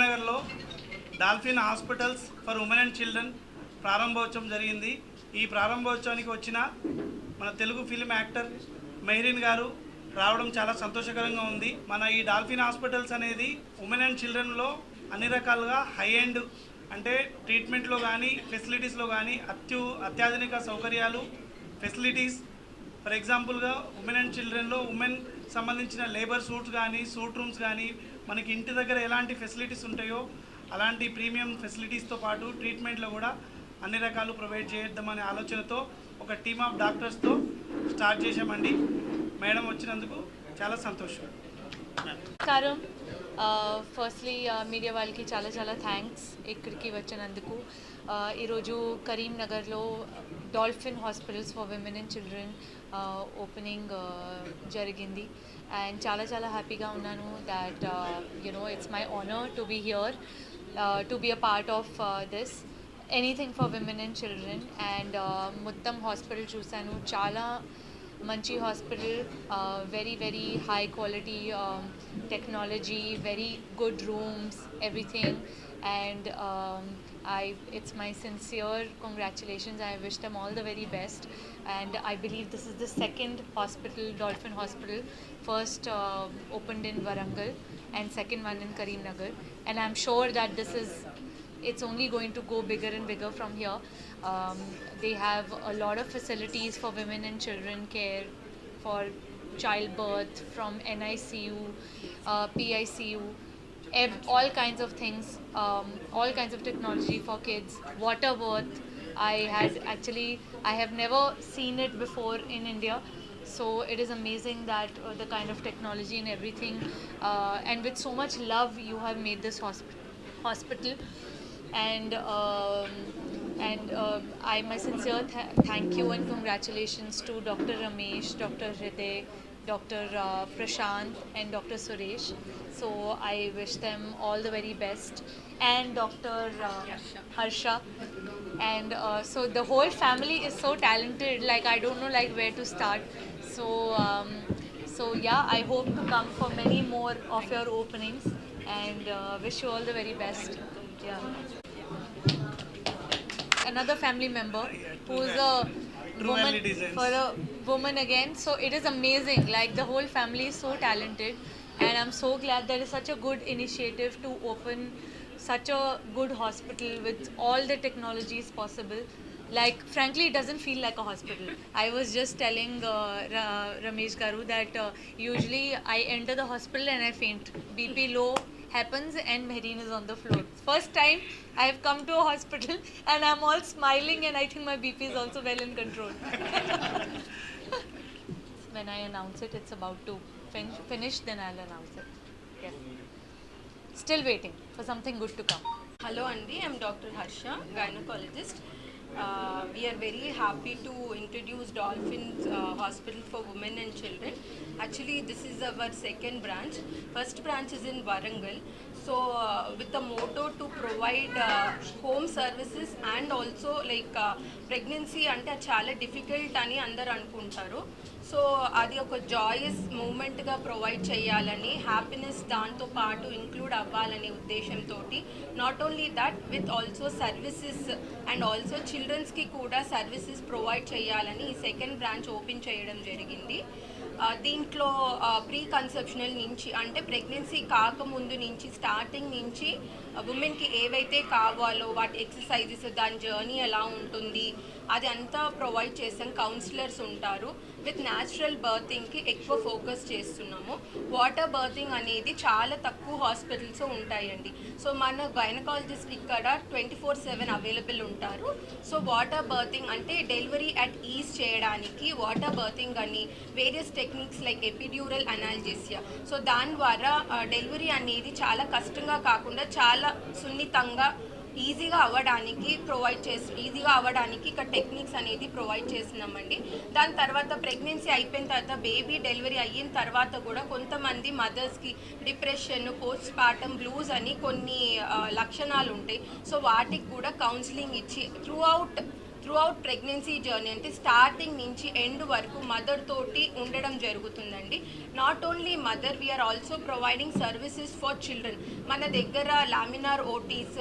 కరీంనగర్లో dolphin hospitals for women and children ప్రారంభోత్సవం జరిగింది. ఈ ప్రారంభోత్సవానికి వచ్చిన మన తెలుగు ఫిల్మ్ యాక్టర్ మెహరీన్ గారు రావడం చాలా సంతోషకరంగా ఉంది. మన ఈ డాల్ఫిన్ హాస్పిటల్స్ అనేది ఉమెన్ అండ్ చిల్డ్రన్లో అన్ని రకాలుగా హై ఎండ్ అంటే ట్రీట్మెంట్లో కానీ ఫెసిలిటీస్లో కానీ అత్యాధునిక సౌకర్యాలు ఫెసిలిటీస్. ఫర్ ఎగ్జాంపుల్గా ఉమెన్ అండ్ చిల్డ్రన్లో ఉమెన్ సంబంధించిన లేబర్ సూట్స్ కానీ సూట్ రూమ్స్ కానీ మనకి ఇంటి దగ్గర ఎలాంటి ఫెసిలిటీస్ ఉంటాయో అలాంటి ప్రీమియం ఫెసిలిటీస్తో పాటు ట్రీట్మెంట్లో కూడా అన్ని రకాలు ప్రొవైడ్ చేద్దామనే ఆలోచనతో ఒక టీమ్ ఆఫ్ డాక్టర్స్తో స్టార్ట్ చేసామండి. మేడం వచ్చినందుకు చాలా సంతోషం. నమస్కారం. ఫస్ట్లీ మీడియా వాళ్ళకి చాలా చాలా థ్యాంక్స్ ఇక్కడికి వచ్చినందుకు. ఈరోజు కరీంనగర్లో dolphin hospitals for women and children opening జరిగింది అండ్ చాలా చాలా హ్యాపీగా ఉన్నాను that it's my honour to be here to be a part of this anything for women and children. And మొత్తం హాస్పిటల్ చూశాను, చాలా మంచి hospital, very very high quality technology, very good rooms, everything. And it's my sincere congratulations. I wish them all the very best. And I believe this is the second hospital, Dolphin Hospital. First opened in Warangal and second one in Karimnagar. And I'm sure that it's only going to go bigger and bigger from here. They have a lot of facilities for women and children care, for childbirth, from NICU, PICU, all kinds of things, all kinds of technology for kids, water birth. I have never seen it before in India. So it is amazing that the kind of technology and everything, and with so much love you have made this hospital. And my sincere thank you and congratulations to Dr. Ramesh, Dr. Hriday, Dr. Prashant and Dr. Suresh. So I wish them all the very best, and Dr. Harsha. And so the whole family is so talented, like I don't know like where to start. So yeah, I hope to come for many more of your openings and wish you all the very best. Yeah. Another family member who's a woman, for a woman again. So it is amazing, like the whole family is so talented, and I'm so glad there is such a good initiative to open such a good hospital with all the technologies possible. Like frankly it doesn't feel like a hospital. I was just telling Ramesh Garu that usually I enter the hospital and I faint, BP low happens and Mehreen is on the floor. First time I have come to a hospital and I'm all smiling and I think my BP is also well in control. When I announce it, it's about to finish, then I'll announce it. Yes. Still waiting for something good to come. Hello Andy, I'm Dr. Harsha, gynecologist. We are very happy to introduce Dolphins Hospital for Women and Children. Actually, this is our second branch. First branch is in Warangal. So, with the motto to provide home services and also like pregnancy ante chala difficult ani andaru anukuntaru. So అది ఒక joyous మూమెంట్గా provide చేయాలని, happiness దాంతో పాటు include అవ్వాలనే ఉద్దేశంతో not only that with also services and also చిల్డ్రన్స్కి కూడా సర్వీసెస్ ప్రొవైడ్ చేయాలని ఈ సెకండ్ బ్రాంచ్ ఓపెన్ చేయడం జరిగింది. దీంట్లో ప్రీ కన్సెప్షనల్ నుంచి అంటే ప్రెగ్నెన్సీ కాకముందు నుంచి స్టార్టింగ్ నుంచి ఉమెన్కి ఏవైతే కావాలో వాటి ఎక్సర్సైజెస్, దాని జర్నీ ఎలా ఉంటుంది అది అంతా ప్రొవైడ్ చేసాం. కౌన్సిలర్స్ ఉంటారు. విత్ న్యాచురల్ బర్తింగ్కి ఎక్కువ ఫోకస్ చేస్తున్నాము. వాటర్ బర్తింగ్ అనేది చాలా తక్కువ హాస్పిటల్స్ ఉంటాయండి. సో మన గైనకాలజిస్ట్ ఇక్కడ 24/7 అవైలబుల్ ఉంటారు. సో వాటర్ బర్తింగ్ అంటే డెలివరీ అట్ ఈజ్ చేయడానికి వాటర్ బర్తింగ్ అని various techniques like epidural analgesia. So దాని ద్వారా డెలివరీ అనేది చాలా కష్టంగా కాకుండా చాలా సున్నితంగా ఈజీగా అవ్వడానికి ఇక్కడ టెక్నిక్స్ అనేది ప్రొవైడ్ చేస్తున్నామండి. దాని తర్వాత ప్రెగ్నెన్సీ అయిపోయిన తర్వాత బేబీ డెలివరీ అయిన తర్వాత కూడా కొంతమంది మదర్స్కి డిప్రెషన్, పోస్ట్ పార్టమ్ బ్లూస్ అని కొన్ని లక్షణాలు ఉంటాయి. సో వాటికి కూడా కౌన్సిలింగ్ ఇచ్చి throughout throughout pregnancy journey అంటే స్టార్టింగ్ నుంచి ఎండ్ వరకు మదర్ తోటి ఉండడం జరుగుతుందండి. Not only mother, we're also providing services for children. మన దగ్గర లామినార్ ఓటీస్,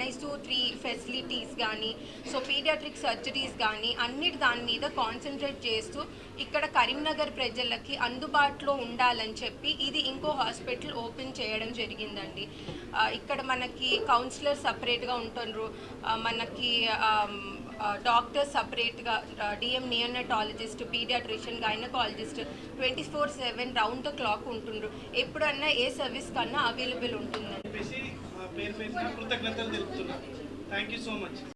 NICU3 ఫెసిలిటీస్ కానీ, సో పీడియాట్రిక్ సర్జరీస్ కానీ అన్నిటి దాని మీద కాన్సన్ట్రేట్ చేస్తూ ఇక్కడ కరీంనగర్ ప్రజలకి అందుబాటులో ఉండాలని చెప్పి ఇది ఇంకో హాస్పిటల్ ఓపెన్ చేయడం జరిగిందండి. ఇక్కడ మనకి కౌన్సిలర్ సపరేట్గా ఉంటున్నారు, మనకి డాక్టర్స్ సపరేట్గా, DM neonatologist, paediatrician, gynaecologist 24/7 round the clock ఉంటుండ్రు. ఎప్పుడన్నా ఏ సర్వీస్ కన్నా అవైలబుల్ ఉంటుందండి. పేరు పేరున కృతజ్ఞతలు తెలుపుతున్నాను. Thank you so much.